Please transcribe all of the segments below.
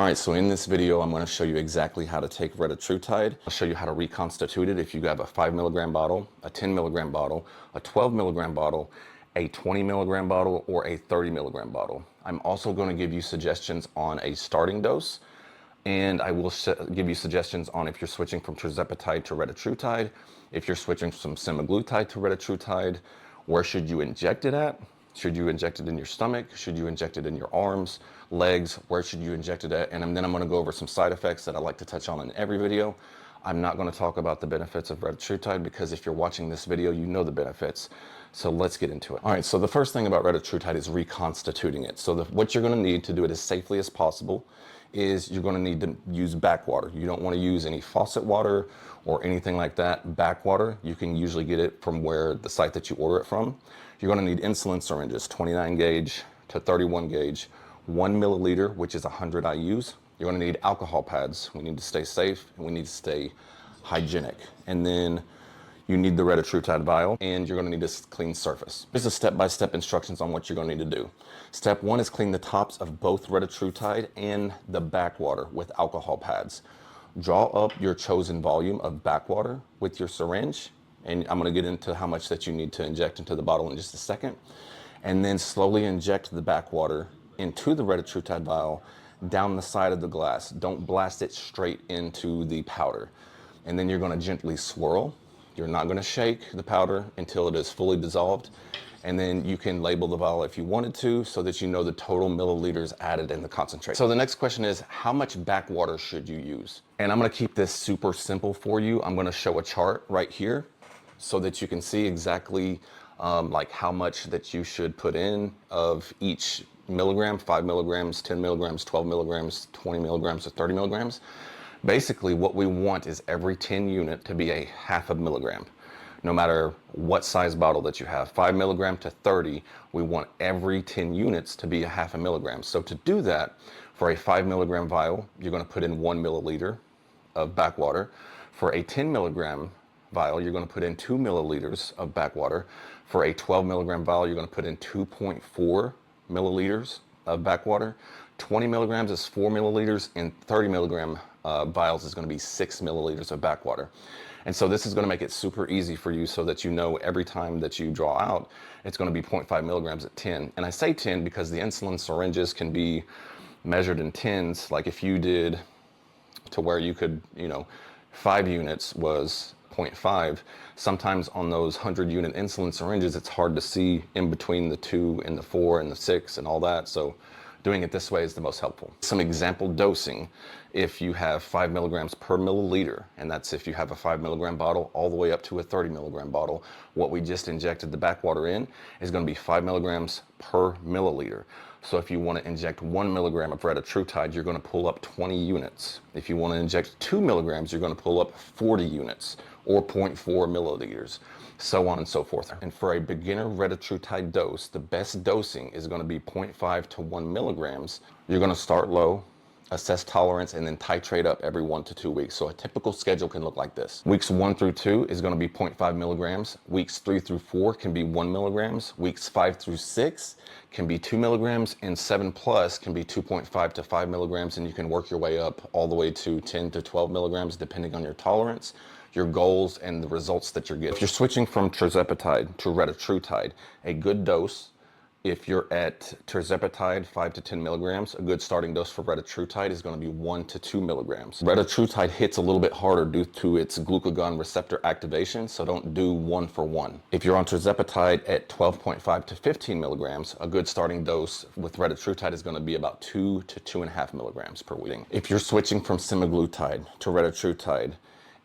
All right, so in this video, I'm going to show you exactly how to take retatrutide. I'll show you how to reconstitute it if you have a 5 milligram bottle, a 10 milligram bottle, a 12 milligram bottle, a 20 milligram bottle, or a 30 milligram bottle. I'm also going to give you suggestions on a starting dose, and I will give you suggestions on if you're switching from tirzepatide to retatrutide, if you're switching from semaglutide to retatrutide, where should you inject it at? Should you inject it in your stomach? Should you inject it in your arms, legs? Where should you inject it at? And then I'm going to go over some side effects that I like to touch on in every video. I'm not going to talk about the benefits of retatrutide because if you're watching this video, you know the benefits. So let's get into it. All right, so the first thing about retatrutide is reconstituting it. So what you're going to need to do it as safely as possible is you're going to need to use backwater. You don't want to use any faucet water or anything like that. Backwater, you can usually get it from where the site that you order it from. You're going to need insulin syringes, 29 gauge to 31 gauge, 1 milliliter, which is 100 IUs. You're going to need alcohol pads. We need to stay safe and we need to stay hygienic. And then you need the retatrutide vial, and you're going to need a clean surface. Here's the step-by-step instructions on what you're going to need to do. Step 1 is clean the tops of both retatrutide and the backwater with alcohol pads. Draw up your chosen volume of backwater with your syringe, and I'm going to get into how much that you need to inject into the bottle in just a second. And then slowly inject the backwater into the retatrutide vial down the side of the glass. Don't blast it straight into the powder. And then you're going to gently swirl. You're not going to shake the powder until it is fully dissolved. And then you can label the vial if you wanted to so that you know the total milliliters added in the concentrate. So the next question is, how much backwater should you use? And I'm going to keep this super simple for you. I'm going to show a chart right here so that you can see exactly like how much that you should put in of each milligram, 5 milligrams, 10 milligrams, 12 milligrams, 20 milligrams, or 30 milligrams. Basically, what we want is every 10 unit to be a half a milligram. No matter what size bottle that you have, 5 milligram to 30, we want every 10 units to be a half a milligram. So to do that, for a 5 milligram vial, you're going to put in 1 milliliter of backwater. For a 10 milligram vial, you're going to put in 2 milliliters of backwater. For a 12 milligram vial, you're going to put in 2.4 milliliters of backwater. 20 milligrams is 4 milliliters, and 30 milligram vials is going to be 6 milliliters of backwater. And so this is going to make it super easy for you so that you know every time that you draw out, it's going to be 0.5 milligrams at 10. And I say 10 because the insulin syringes can be measured in tens. Like if you did to where you could, 5 units was 0.5. Sometimes on those 100 unit insulin syringes, it's hard to see in between the 2 and the 4 and the 6 and all that. So doing it this way is the most helpful. Some example dosing, if you have 5 milligrams per milliliter, and that's if you have a 5 milligram bottle all the way up to a 30 milligram bottle, what we just injected the backwater in is going to be 5 milligrams per milliliter. So if you want to inject 1 milligram of retatrutide, you're going to pull up 20 units. If you want to inject 2 milligrams, you're going to pull up 40 units or 0.4 milliliters. So on and so forth. And for a beginner retatrutide dose, the best dosing is going to be 0.5 to 1 milligrams. You're going to start low, assess tolerance, and then titrate up every 1 to 2 weeks. So a typical schedule can look like this. Weeks 1 through 2 is going to be 0.5 milligrams. Weeks 3 through 4 can be 1 milligrams. Weeks 5 through 6 can be 2 milligrams, and 7 plus can be 2.5 to 5 milligrams, and you can work your way up all the way to 10 to 12 milligrams depending on your tolerance, your goals, and the results that you're getting. If you're switching from tirzepatide to retatrutide, a good dose, if you're at tirzepatide 5 to 10 milligrams, a good starting dose for retatrutide is going to be 1 to 2 milligrams. Retatrutide hits a little bit harder due to its glucagon receptor activation, so don't do 1 for 1. If you're on tirzepatide at 12.5 to 15 milligrams, a good starting dose with retatrutide is going to be about 2 to 2.5 milligrams per week. If you're switching from semaglutide to retatrutide,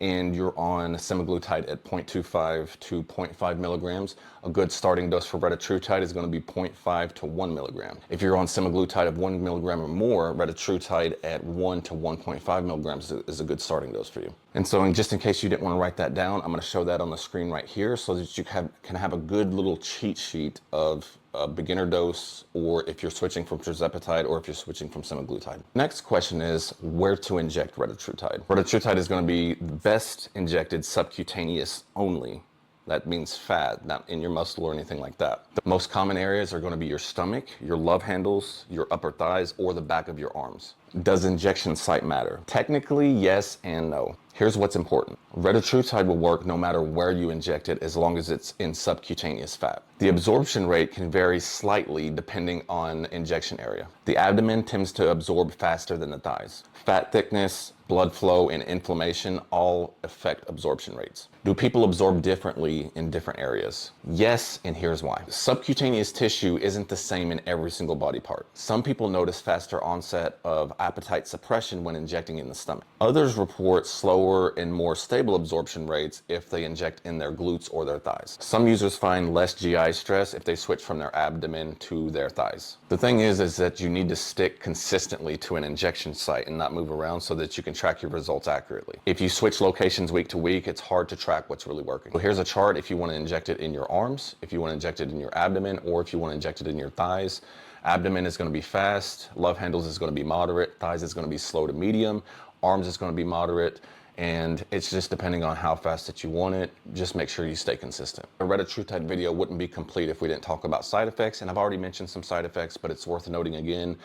and you're on semaglutide at 0.25 to 0.5 milligrams, a good starting dose for retatrutide is going to be 0.5 to 1 milligram. If you're on semaglutide of 1 milligram or more, retatrutide at 1 to 1.5 milligrams is a good starting dose for you. And so just in case you didn't want to write that down, I'm going to show that on the screen right here so that you can have a good little cheat sheet of a beginner dose, or if you're switching from tirzepatide, or if you're switching from semaglutide. Next question is where to inject retatrutide. Retatrutide is going to be best injected subcutaneous only That means fat, not in your muscle or anything like that. The most common areas are going to be your stomach, your love handles, your upper thighs, or the back of your arms. Does injection site matter? Technically, yes and no. Here's what's important. Retatrutide will work no matter where you inject it as long as it's in subcutaneous fat. The absorption rate can vary slightly depending on injection area. The abdomen tends to absorb faster than the thighs. Fat thickness, blood flow, and inflammation all affect absorption rates. Do people absorb differently in different areas? Yes, and here's why. Subcutaneous tissue isn't the same in every single body part. Some people notice faster onset of appetite suppression when injecting in the stomach. Others report slower and more stable absorption rates if they inject in their glutes or their thighs. Some users find less GI stress if they switch from their abdomen to their thighs. The thing is that you need to stick consistently to an injection site and not move around so that you can track your results accurately. If you switch locations week to week, it's hard to track what's really working. So here's a chart if you want to inject it in your arms, if you want to inject it in your abdomen, or if you want to inject it in your thighs. Abdomen is going to be fast, love handles is going to be moderate, thighs is going to be slow to medium, arms is going to be moderate, and it's just depending on how fast that you want it. Just make sure you stay consistent. A retatrutide video wouldn't be complete if we didn't talk about side effects, and I've already mentioned some side effects, but it's worth noting again.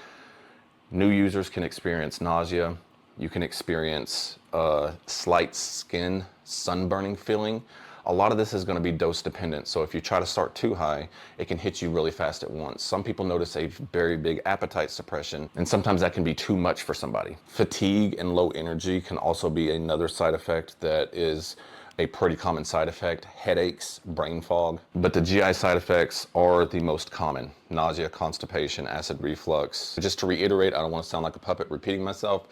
New users can experience nausea. You can experience slight skin sunburning feeling. A lot of this is going to be dose dependent, so if you try to start too high, it can hit you really fast at once. Some people notice a very big appetite suppression, and sometimes that can be too much for somebody. Fatigue and low energy can also be another side effect that is a pretty common side effect. Headaches, brain fog. But the GI side effects are the most common. Nausea, constipation, acid reflux. Just to reiterate, I don't want to sound like a puppet repeating myself.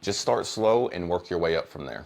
Just start slow and work your way up from there.